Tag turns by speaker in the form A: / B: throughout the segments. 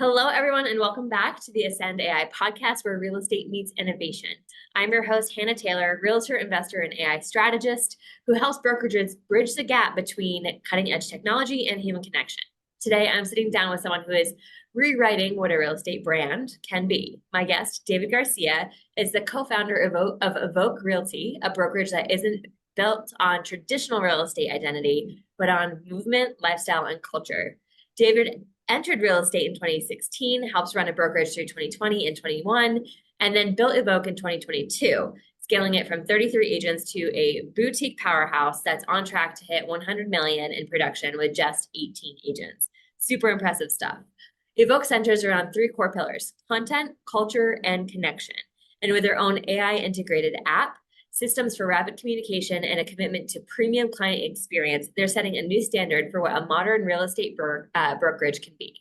A: Hello, everyone, and welcome back to the Ascend AI podcast where real estate meets innovation. I'm your host, Hannah Taylor, realtor, investor, and AI strategist who helps brokerages bridge the gap between cutting edge technology and human connection. Today, I'm sitting down with someone who is rewriting what a real estate brand can be. My guest, David Garcia, is the co founder of Evoke Realty, a brokerage that isn't built on traditional real estate identity, but on movement, lifestyle, and culture. David entered real estate in 2016, helps run a brokerage through 2020 and 21, and then built Evoke in 2022, scaling it from 33 agents to a boutique powerhouse that's on track to hit 100 million in production with just 18 agents. Super impressive stuff. Evoke centers around three core pillars: content, culture, and connection. And with their own AI integrated app, systems for rapid communication, and a commitment to premium client experience, they're setting a new standard for what a modern real estate brokerage can be.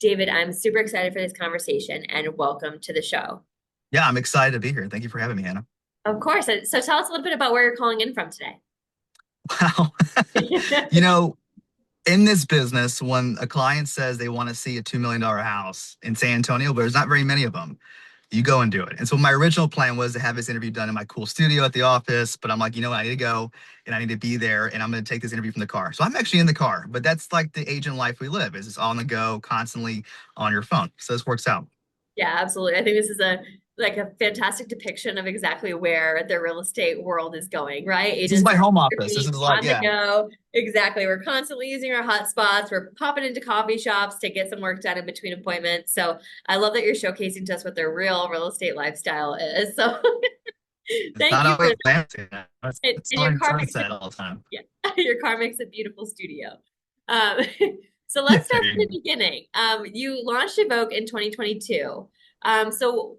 A: David, I'm super excited for this conversation and welcome to the show.
B: Yeah, I'm excited to be here. Thank you for having me, Hannah.
A: Of course. So tell us a little bit about where you're calling in from today.
B: Wow. You know, in this business, when a client says they want to see a $2 million house in San Antonio, but there's not very many of them, you go and do it. And so my original plan was to have this interview done in my cool studio at the office, but I'm like, I need to go and I need to be there and I'm going to take this interview from the car. So I'm actually in the car, but that's like the agent life we live is it's on the go, constantly on your phone. So this works out.
A: Yeah, absolutely. I think this is a fantastic depiction of exactly where the real estate world is going, right?
B: This is
A: Agents
B: my
A: are
B: home office. This is like,
A: on the
B: yeah.
A: go. Exactly. We're constantly using our hotspots. We're popping into coffee shops to get some work done in between appointments. So I love that you're showcasing to us what their real estate lifestyle is. So
B: It's
A: thank
B: not
A: you for
B: always
A: that.
B: fancy. It's
A: And your
B: on
A: car makes
B: sunset all the time.
A: yeah, your car makes a beautiful studio. Um, so let's start from the beginning. You launched Evoke in 2022. So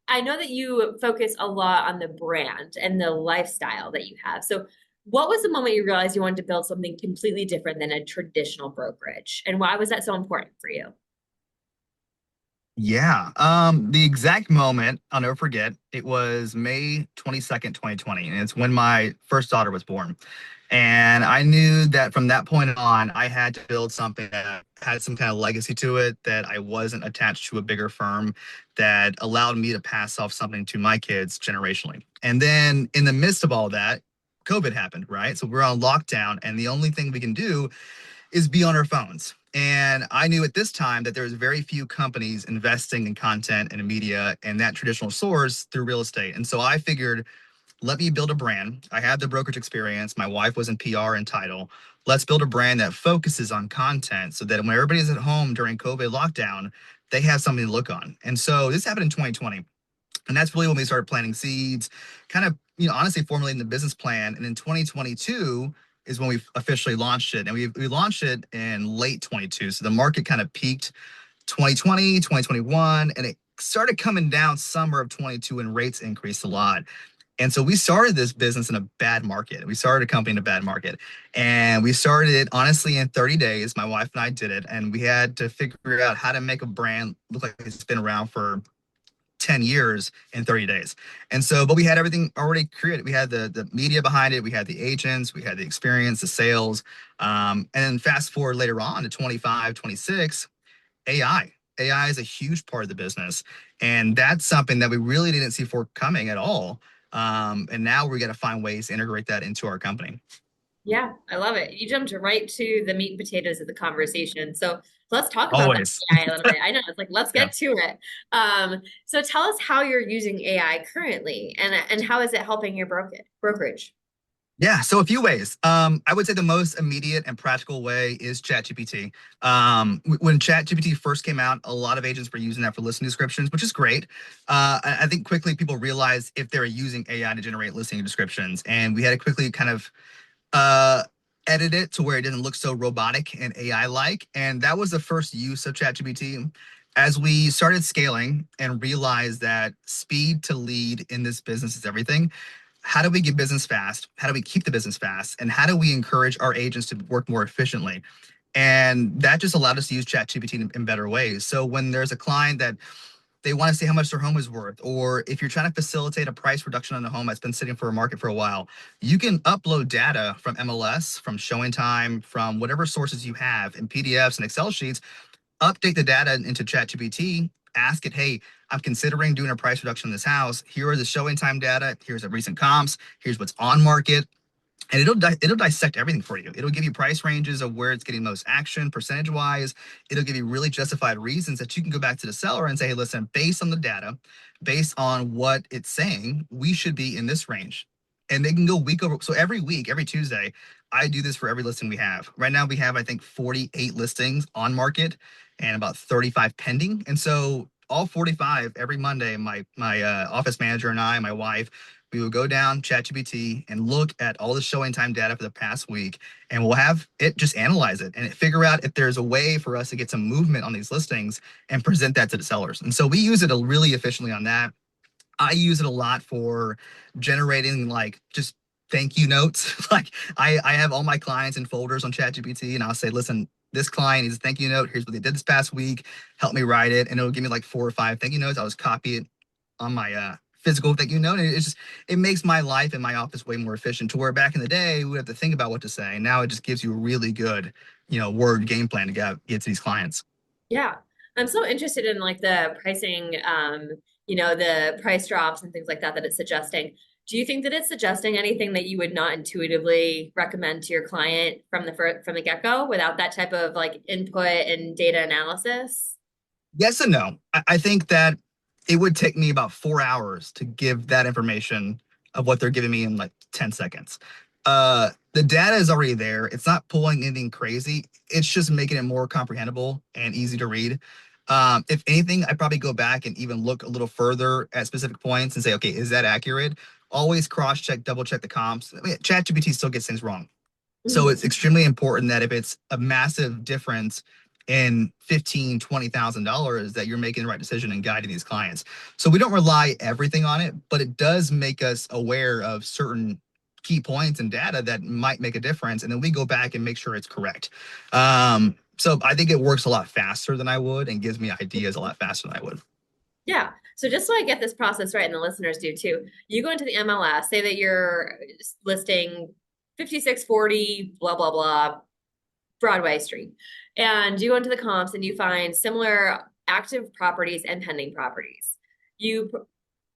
A: I know that you focus a lot on the brand and the lifestyle that you have. So what was the moment you realized you wanted to build something completely different than a traditional brokerage? And why was that so important for you?
B: Yeah. The exact moment I'll never forget, it was May 22nd, 2020. And it's when my first daughter was born. And I knew that from that point on, I had to build something that had some kind of legacy to it, that I wasn't attached to a bigger firm, that allowed me to pass off something to my kids generationally. And then in the midst of all that, COVID happened, right? So we're on lockdown, and the only thing we can do is be on our phones. And I knew at this time that there was very few companies investing in content and media and that traditional source through real estate. And so I figured, let me build a brand. I had the brokerage experience. My wife was in PR and title. Let's build a brand that focuses on content so that when everybody's at home during COVID lockdown, they have something to look on. And so this happened in 2020. And that's really when we started planting seeds, kind of, honestly formulating the business plan. And in 2022 is when we officially launched it. And we launched it in late 22. So the market kind of peaked 2020, 2021, and it started coming down summer of 22 and rates increased a lot. And so we started this business in a bad market. We started a company in a bad market. And we started it honestly in 30 days. My wife and I did it. And we had to figure out how to make a brand look like it's been around for 10 years in 30 days. And so, but we had everything already created. We had the media behind it. We had the agents, we had the experience, the sales. And then fast forward later on to 25, 26, AI. AI is a huge part of the business. And that's something that we really didn't see coming at all. And now we got to find ways to integrate that into our company.
A: Yeah, I love it. You jumped right to the meat and potatoes of the conversation. So let's talk about that
B: Always.
A: AI a little bit. I know it's like, let's
B: Yeah.
A: get to it. So tell us how you're using AI currently and how is it helping your brokerage?
B: Yeah, so a few ways. I would say the most immediate and practical way is ChatGPT. When ChatGPT first came out, a lot of agents were using that for listing descriptions, which is great. I think quickly people realized if they were using AI to generate listing descriptions, and we had to quickly kind of uh, edit it to where it didn't look so robotic and AI-like. And that was the first use of ChatGPT. As we started scaling and realized that speed to lead in this business is everything, how do we get business fast? How do we keep the business fast? And how do we encourage our agents to work more efficiently? And that just allowed us to use ChatGPT in better ways. So when there's a client that they want to see how much their home is worth, or if you're trying to facilitate a price reduction on a home that's been sitting for a market for a while, you can upload data from MLS, from showing time, from whatever sources you have in PDFs and Excel sheets, update the data into ChatGPT, ask it, hey, I'm considering doing a price reduction in this house. Here are the showing time data. Here's the recent comps. Here's what's on market. And it'll dissect everything for you. It'll give you price ranges of where it's getting most action percentage wise. It'll give you really justified reasons that you can go back to the seller and say, hey, listen, based on the data, based on what it's saying, we should be in this range. And they can go week over. So every week, every Tuesday, I do this for every listing we have. Right now we have, I think, 48 listings on market and about 35 pending. And so all 45 every Monday, my office manager and I, my wife, we will go down ChatGPT and look at all the showing time data for the past week, and we'll have it just analyze it and figure out if there's a way for us to get some movement on these listings and present that to the sellers. And so we use it really efficiently on that. I use it a lot for generating like just thank you notes. Like I have all my clients in folders on ChatGPT, and I'll say, listen, this client needs a thank you note. Here's what they did this past week. Help me write it. And it'll give me like 4 or 5 thank you notes. I'll just copy it on my physical thank you note. And it makes my life in my office way more efficient, to where back in the day we have to think about what to say. And now it just gives you a really good, word game plan to get to these clients.
A: Yeah. I'm so interested in like the pricing, the price drops and things like that it's suggesting. Do you think that it's suggesting anything that you would not intuitively recommend to your client from the get-go without that type of like input and data analysis?
B: Yes and no. I think that it would take me about 4 hours to give that information of what they're giving me in like 10 seconds. The data is already there. It's not pulling anything crazy. It's just making it more comprehensible and easy to read. If anything, I probably go back and even look a little further at specific points and say, okay, is that accurate? Always cross check, double check the comps. I mean, ChatGPT still gets things wrong. So
A: Mhm.
B: it's extremely important that if it's a massive difference in $15,000, $20,000, that you're making the right decision and guiding these clients. So we don't rely everything on it, but it does make us aware of certain key points and data that might make a difference. And then we go back and make sure it's correct. So I think it works a lot faster than I would and gives me ideas a lot faster than I would.
A: Yeah. So just so I get this process right, and the listeners do too, you go into the MLS, say that you're listing 5640, blah, blah, blah, Broadway Street. And you go into the comps and you find similar active properties and pending properties. You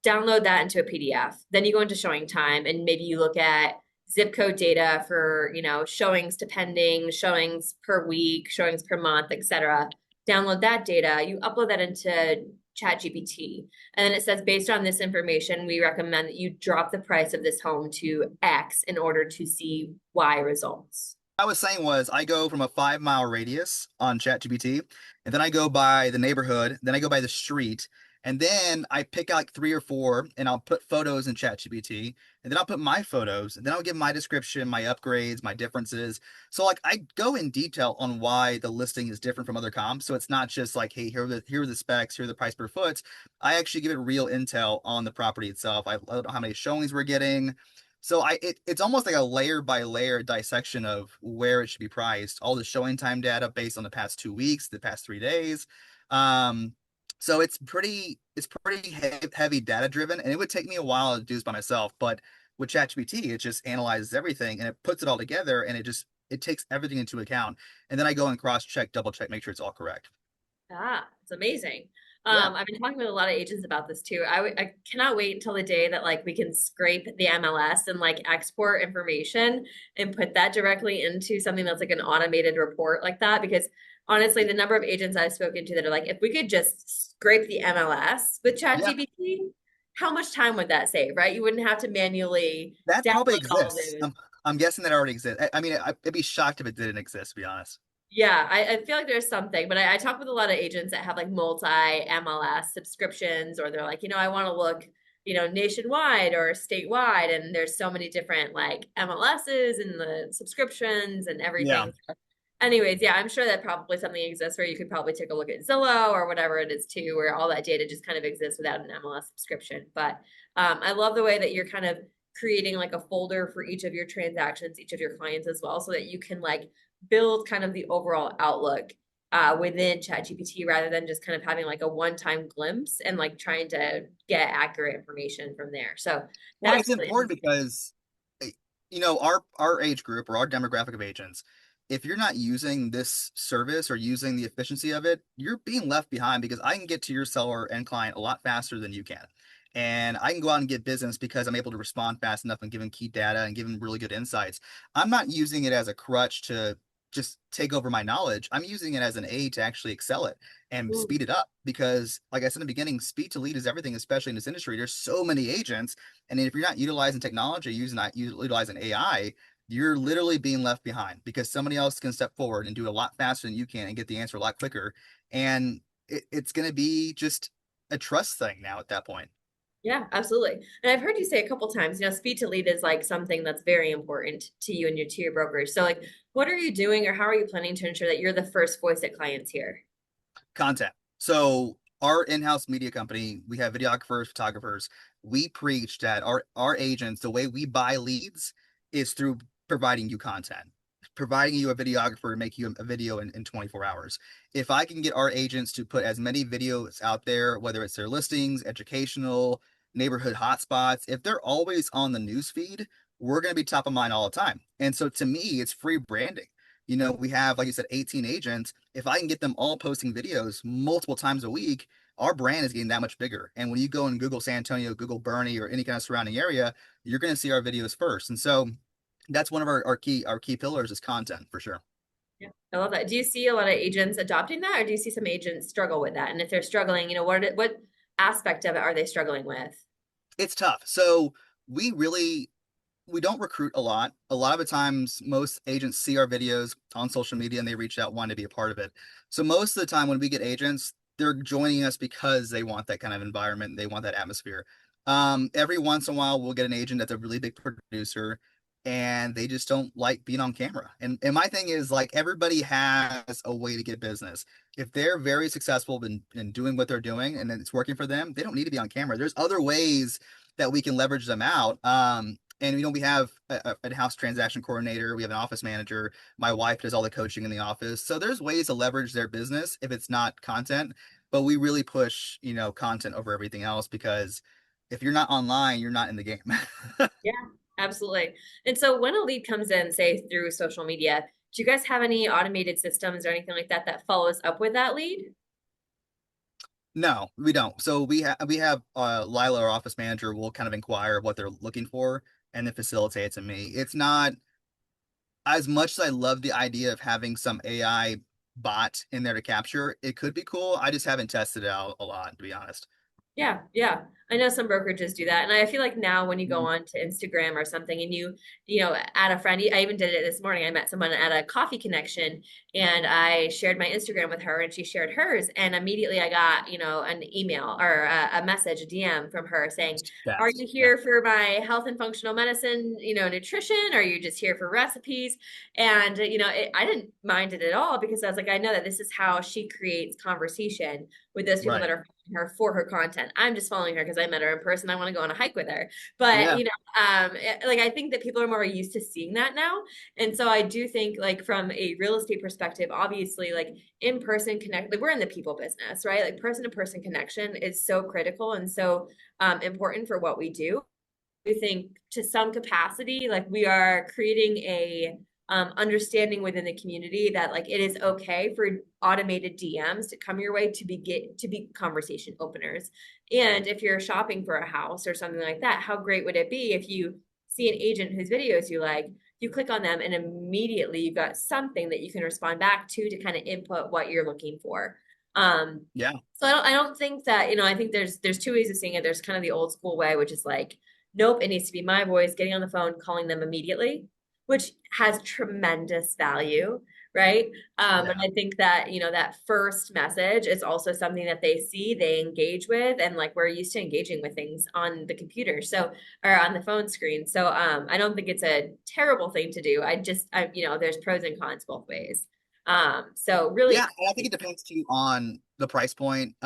A: download that into a PDF. Then you go into showing time and maybe you look at zip code data for, showings to pending, showings per week, showings per month, etc. Download that data, you upload that into ChatGPT. And then it says, based on this information, we recommend that you drop the price of this home to X in order to see Y results.
B: I was saying was I go from a 5 mile radius on ChatGPT, and then I go by the neighborhood, then I go by the street, and then I pick out like 3 or 4, and I'll put photos in ChatGPT, and then I'll put my photos, and then I'll give my description, my upgrades, my differences. So like I go in detail on why the listing is different from other comps. So it's not just like, hey, here are the specs, here are the price per foot. I actually give it real intel on the property itself. I let how many showings we're getting. So it's almost like a layer by layer dissection of where it should be priced, all the showing time data based on the past 2 weeks, the past 3 days. Um, so it's pretty heavy data driven, and it would take me a while to do this by myself. But with ChatGPT, it just analyzes everything and it puts it all together, and it takes everything into account. And then I go and cross check, double check, make sure it's all correct.
A: Ah, it's amazing.
B: Yeah.
A: I've been talking with a lot of agents about this too. I cannot wait until the day that like we can scrape the MLS and like export information and put that directly into something that's like an automated report like that. Because honestly, the number of agents I've spoken to that are like, if we could just scrape the MLS with
B: Yeah,
A: ChatGPT, how much time would that save, right? You wouldn't have to manually
B: that probably
A: download all
B: exists.
A: those.
B: I'm guessing that already exists. I mean, I'd be shocked if it didn't exist, to be honest.
A: Yeah, I feel like there's something, but I talk with a lot of agents that have like multi MLS subscriptions, or they're like, I want to look, nationwide or statewide, and there's so many different like MLSs and the subscriptions and
B: Yeah.
A: everything. Anyways, yeah, I'm sure that probably something exists where you could probably take a look at Zillow or whatever it is too, where all that data just kind of exists without an MLS subscription. But I love the way that you're kind of creating like a folder for each of your transactions, each of your clients as well, so that you can like build kind of the overall outlook within ChatGPT rather than just kind of having like a one-time glimpse and like trying to get accurate information from there. So
B: Well,
A: that's
B: it's
A: really
B: important
A: interesting.
B: because our age group or our demographic of agents, if you're not using this service or using the efficiency of it, you're being left behind because I can get to your seller and client a lot faster than you can. And I can go out and get business because I'm able to respond fast enough and give them key data and give them really good insights. I'm not using it as a crutch to just take over my knowledge. I'm using it as an aid to actually excel it and
A: Mm,
B: speed it up because, like I said in the beginning, speed to lead is everything, especially in this industry. There's so many agents. And if you're not utilizing technology, utilizing AI, you're literally being left behind because somebody else can step forward and do it a lot faster than you can and get the answer a lot quicker. And it's going to be just a trust thing now at that point.
A: yeah, absolutely. And I've heard you say a couple times, speed to lead is like something that's very important to you and to your brokerage. So like, what are you doing or how are you planning to ensure that you're the first voice that clients hear?
B: Content. So our in-house media company, we have videographers, photographers. We preach that our agents, the way we buy leads is through providing you content, providing you a videographer to make you a video in 24 hours. If I can get our agents to put as many videos out there, whether it's their listings, educational, neighborhood hotspots, if they're always on the news feed, we're going to be top of mind all the time. And so to me, it's free branding. We have, like you said, 18 agents. If I can get them all posting videos multiple times a week, our brand is getting that much bigger. And when you go and Google San Antonio, Google Bernie, or any kind of surrounding area, you're going to see our videos first. And so that's one of our key pillars is content for sure.
A: Yeah, I love that. Do you see a lot of agents adopting that, or do you see some agents struggle with that? And if they're struggling, what aspect of it are they struggling with?
B: It's tough. So we really we don't recruit a lot. A lot of the times, most agents see our videos on social media and they reach out wanting to be a part of it. So most of the time, when we get agents, they're joining us because they want that kind of environment. They want that atmosphere. Every once in a while, we'll get an agent that's a really big producer, and they just don't like being on camera. And my thing is like everybody has a way to get business. If they're very successful in doing what they're doing and it's working for them, they don't need to be on camera. There's other ways that we can leverage them out. And we have a house transaction coordinator, we have an office manager. My wife does all the coaching in the office. So there's ways to leverage their business if it's not content, but we really push, content over everything else because if you're not online, you're not in the game.
A: Yeah, absolutely. And so when a lead comes in, say through social media, do you guys have any automated systems or anything like that that follows up with that lead?
B: No, we don't. So we have Lila, our office manager, will kind of inquire what they're looking for and then facilitate it to me. It's not as much as I love the idea of having some AI bot in there to capture, it could be cool. I just haven't tested it out a lot, to be honest.
A: Yeah, yeah. I know some brokerages do that. And I feel like now when you go
B: Mhm.
A: on to Instagram or something and add a friend, I even did it this morning. I met someone at a coffee connection and I shared my Instagram with her and she shared hers. And immediately I got, an email or a message, a DM from her saying, are you
B: Fast. Yeah.
A: here for my health and functional medicine, nutrition? Or are you just here for recipes? And, I didn't mind it at all because I was like, I know that this is how she creates conversation with those people
B: Right.
A: that are her for her content. I'm just following her because I met her in person. I want to go on a hike with her. But
B: Yeah.
A: like I think that people are more used to seeing that now. And so I do think like from a real estate perspective, obviously like in-person connect, like we're in the people business, right? Like person to person connection is so critical and so important for what we do. I think to some capacity, like we are creating a understanding within the community that like it is okay for automated DMs to come your way to be conversation openers. And if you're shopping for a house or something like that, how great would it be if you see an agent whose videos you like, you click on them and immediately you've got something that you can respond back to kind of input what you're looking for. Um,
B: Yeah.
A: so I don't think that, I think there's two ways of seeing it. There's kind of the old school way, which is like, nope, it needs to be my voice, getting on the phone, calling them immediately, which has tremendous value, right? And
B: Yeah.
A: I think that, that first message is also something that they see, they engage with, and like we're used to engaging with things on the computer. So, or on the phone screen. So, I don't think it's a terrible thing to do. There's pros and cons both ways. So
B: Yeah.
A: really,
B: And I think it depends too on the price point.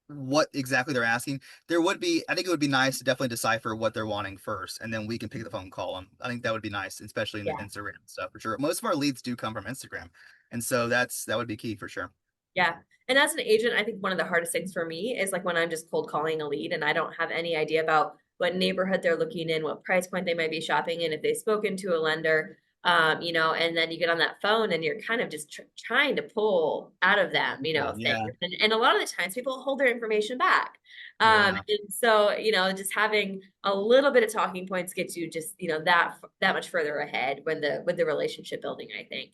B: What exactly they're asking. I think it would be nice to definitely decipher what they're wanting first, and then we can pick the phone and call them. I think that would be nice, especially in the
A: yeah.
B: Instagram stuff for sure. Most of our leads do come from Instagram. And so that would be key for sure.
A: Yeah. And as an agent, I think one of the hardest things for me is like when I'm just cold calling a lead and I don't have any idea about what neighborhood they're looking in, what price point they might be shopping in, if they've spoken to a lender. And then you get on that phone and you're kind of just trying to pull out of them, things.
B: Yeah.
A: And a lot of the times people hold their information back.
B: Yeah.
A: And so, just having a little bit of talking points gets you just, that much further ahead when the relationship building, I think.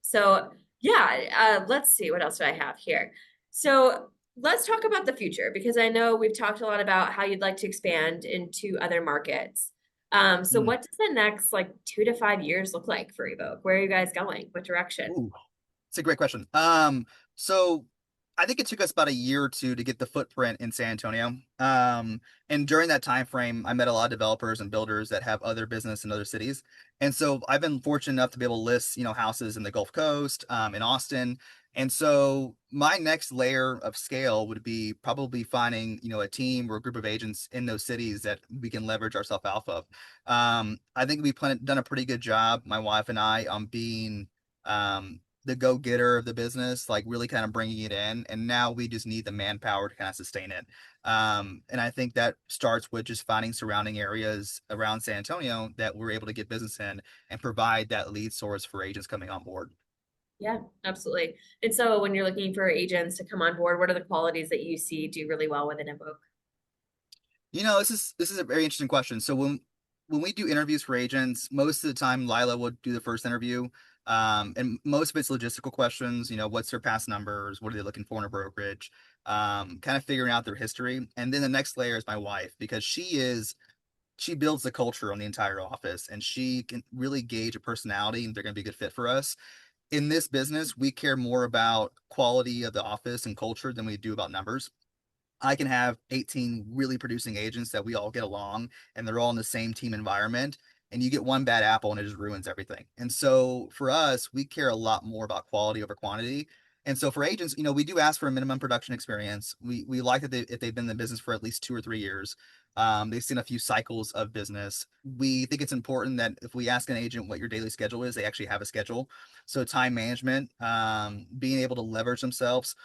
A: So yeah, let's see, what else do I have here? So let's talk about the future because I know we've talked a lot about how you'd like to expand into other markets. So
B: Mm.
A: what does the next like 2 to 5 years look like for Evoke? Where are you guys going? What direction?
B: Ooh, it's a great question. So I think it took us about a year or two to get the footprint in San Antonio. And during that time frame, I met a lot of developers and builders that have other business in other cities. And so I've been fortunate enough to be able to list, houses in the Gulf Coast, in Austin. And so my next layer of scale would be probably finding, a team or a group of agents in those cities that we can leverage ourselves off of. I think we've done a pretty good job, my wife and I, on being the go-getter of the business, like really kind of bringing it in. And now we just need the manpower to kind of sustain it. And I think that starts with just finding surrounding areas around San Antonio that we're able to get business in and provide that lead source for agents coming on board.
A: Yeah, absolutely. And so when you're looking for agents to come on board, what are the qualities that you see do really well within Evoke?
B: This is a very interesting question. So when we do interviews for agents, most of the time Lila will do the first interview. And most of it's logistical questions, what's their past numbers, what are they looking for in a brokerage, kind of figuring out their history. And then the next layer is my wife, because she builds the culture on the entire office and she can really gauge a personality and they're going to be a good fit for us. In this business, we care more about quality of the office and culture than we do about numbers. I can have 18 really producing agents that we all get along and they're all in the same team environment. And you get one bad apple and it just ruins everything. And so for us, we care a lot more about quality over quantity. And so for agents, we do ask for a minimum production experience. We like that if they've been in the business for at least 2 or 3 years, they've seen a few cycles of business. We think it's important that if we ask an agent what your daily schedule is, they actually have a schedule. So time management, being able to leverage themselves,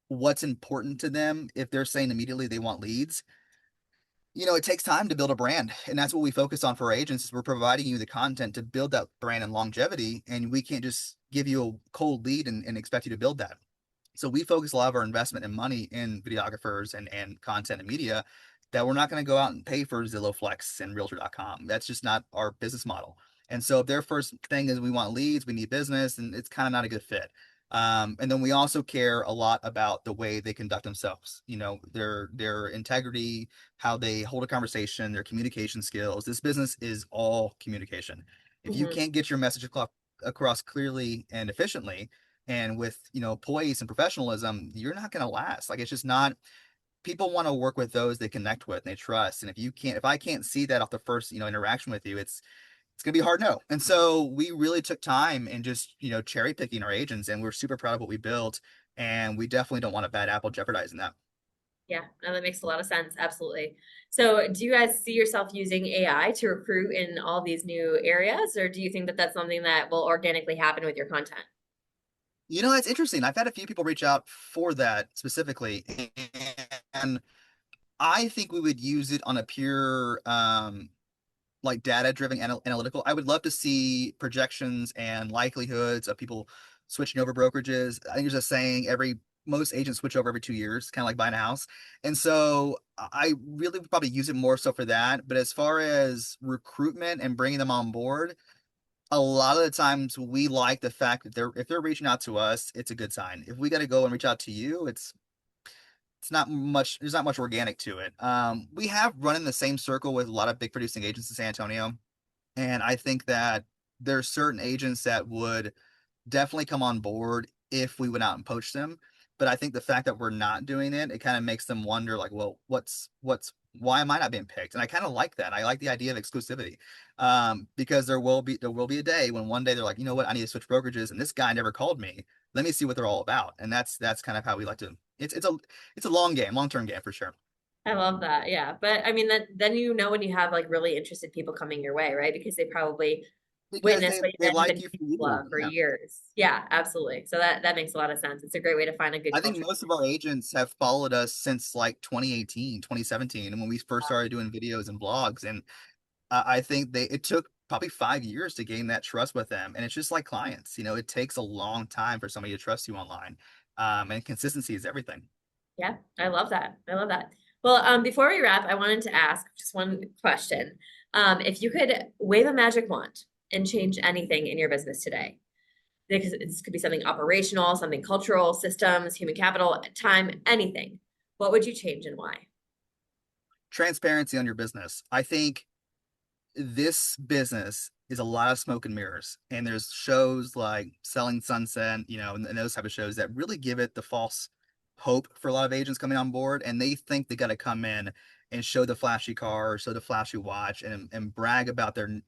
B: what's important to them. If they're saying immediately they want leads, it takes time to build a brand. And that's what we focus on for our agents is we're providing you the content to build that brand and longevity. And we can't just give you a cold lead and expect you to build that. So we focus a lot of our investment and money in videographers and content and media that we're not going to go out and pay for Zillow Flex and Realtor.com. That's just not our business model. And so if their first thing is we want leads, we need business, and it's kind of not a good fit. And then we also care a lot about the way they conduct themselves, their integrity, how they hold a conversation, their communication skills. This business is all communication. If you
A: Mhm.
B: can't get your message across clearly and efficiently, and with poise and professionalism, you're not going to last. Like it's just not. People want to work with those they connect with and they trust. And if I can't see that off the first interaction with you, it's gonna be a hard no. And so we really took time and just cherry picking our agents, and we're super proud of what we built. And we definitely don't want a bad apple jeopardizing that.
A: Yeah, no, that makes a lot of sense. Absolutely. So, do you guys see yourself using AI to recruit in all these new areas, or do you think that that's something that will organically happen with your content?
B: That's interesting. I've had a few people reach out for that specifically, and I think we would use it on a pure like data driven analytical. I would love to see projections and likelihoods of people switching over brokerages. I think there's a saying most agents switch over every 2 years, kind of like buying a house. And so I really would probably use it more so for that. But as far as recruitment and bringing them on board, a lot of the times we like the fact that if they're reaching out to us, it's a good sign. If we got to go and reach out to you, it's not much, there's not much organic to it. We have run in the same circle with a lot of big producing agents in San Antonio. And I think that there's certain agents that would definitely come on board if we went out and poached them. But I think the fact that we're not doing it, it kind of makes them wonder, like, well, why am I not being picked? And I kind of like that. I like the idea of exclusivity, because there will be a day when one day they're like, you know what, I need to switch brokerages, and this guy never called me. Let me see what they're all about. And that's kind of how we like to. It's a long term game for sure.
A: I love that. Yeah. But I mean, that then when you have like really interested people coming your way, right? Because they probably
B: Because
A: witnessed
B: they
A: what you
B: they
A: guys have
B: like
A: been
B: you for
A: capable
B: you.
A: of for
B: Yeah.
A: years. Yeah, absolutely. So that makes a lot of sense. It's a great way to find a good
B: I think
A: culture.
B: most of our agents have followed us since like 2018, 2017, and when we first started doing videos and blogs. And I think it took probably 5 years to gain that trust with them. And it's just like clients, it takes a long time for somebody to trust you online. And consistency is everything.
A: Yeah, I love that. I love that. Well, before we wrap, I wanted to ask just one question. If you could wave a magic wand and change anything in your business today, because this could be something operational, something cultural, systems, human capital, time, anything, what would you change and why?
B: Transparency on your business. I think this business is a lot of smoke and mirrors, and there's shows like Selling Sunset, and those type of shows that really give it the false hope for a lot of agents coming on board, and they think they got to come in and show the flashy car or show the flashy watch and brag about their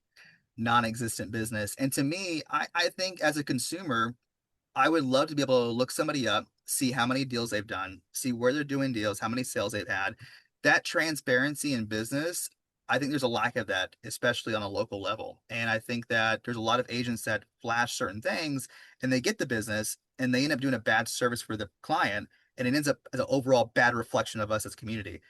B: non-existent business. And to me, I think as a consumer, I would love to be able to look somebody up, see how many deals they've done, see where they're doing deals, how many sales they've had. That transparency in business, I think there's a lack of that, especially on a local level. And I think that there's a lot of agents that flash certain things and they get the business and they end up doing a bad service for the client. And it ends up as an overall bad reflection of us as a community.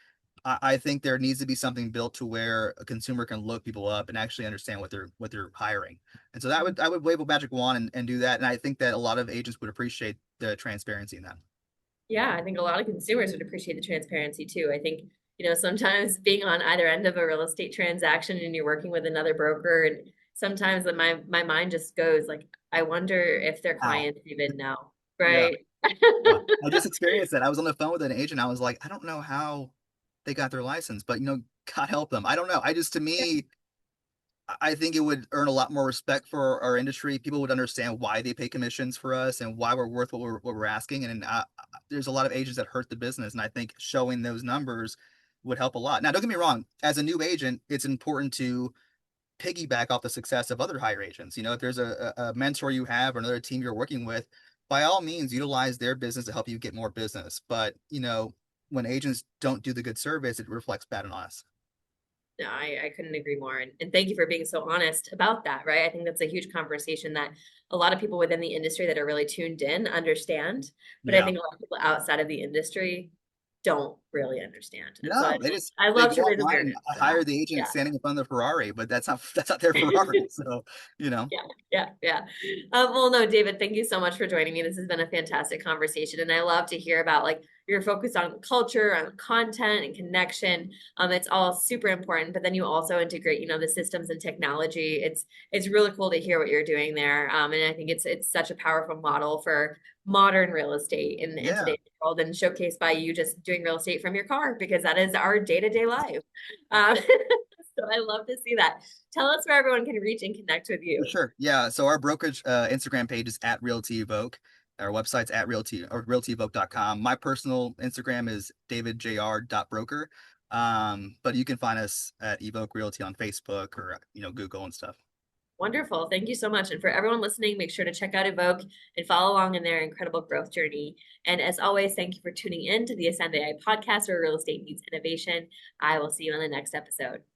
B: I think there needs to be something built to where a consumer can look people up and actually understand what they're hiring. And so I would wave a magic wand and do that. And I think that a lot of agents would appreciate the transparency in that.
A: Yeah, I think a lot of consumers would appreciate the transparency too. I think, sometimes being on either end of a real estate transaction and you're working with another broker, and sometimes my mind just goes like, I wonder if their
B: Wow.
A: clients even know,
B: Yeah.
A: right?
B: Yeah. I just experienced that. I was on the phone with an agent. I was like, I don't know how they got their license, but God help them. I don't know. To me, I think it would earn a lot more respect for our industry. People would understand why they pay commissions for us and why we're worth what we're asking. And there's a lot of agents that hurt the business, and I think showing those numbers would help a lot. Now, don't get me wrong. As a new agent, it's important to piggyback off the success of other hire agents. If there's a mentor you have or another team you're working with, by all means, utilize their business to help you get more business. But when agents don't do the good service, it reflects bad on us.
A: No, I couldn't agree more. And thank you for being so honest about that, right? I think that's a huge conversation that a lot of people within the industry that are really tuned in understand. But I
B: Yeah.
A: think a lot of people outside of the industry don't really understand. And so
B: No,
A: I
B: they
A: love
B: go
A: to raise
B: online and
A: awareness for that.
B: hire the agent
A: Yeah.
B: standing in front of the Ferrari, but that's not their Ferrari. So,
A: Yeah, yeah, yeah. Well, no, David, thank you so much for joining me. This has been a fantastic conversation, and I love to hear about like your focus on culture, on content, and connection. It's all super important, but then you also integrate, the systems and technology. It's really cool to hear what you're doing there, and I think it's such a powerful model for modern real estate in
B: yeah,
A: today's world, and showcased by you just doing real estate from your car because that is our day-to-day life. Um, so I love to see that. Tell us where everyone can reach and connect with
B: for
A: you.
B: sure. Yeah. So our brokerage Instagram page is at Realty Evoke. Our website's at realtyevoke.com. My personal Instagram is davidjr.broker. But you can find us at Evoke Realty on Facebook or Google and stuff.
A: Wonderful. Thank you so much. And for everyone listening, make sure to check out Evoke and follow along in their incredible growth journey. And as always, thank you for tuning in to the Ascend AI podcast where real estate meets innovation. I will see you on the next episode.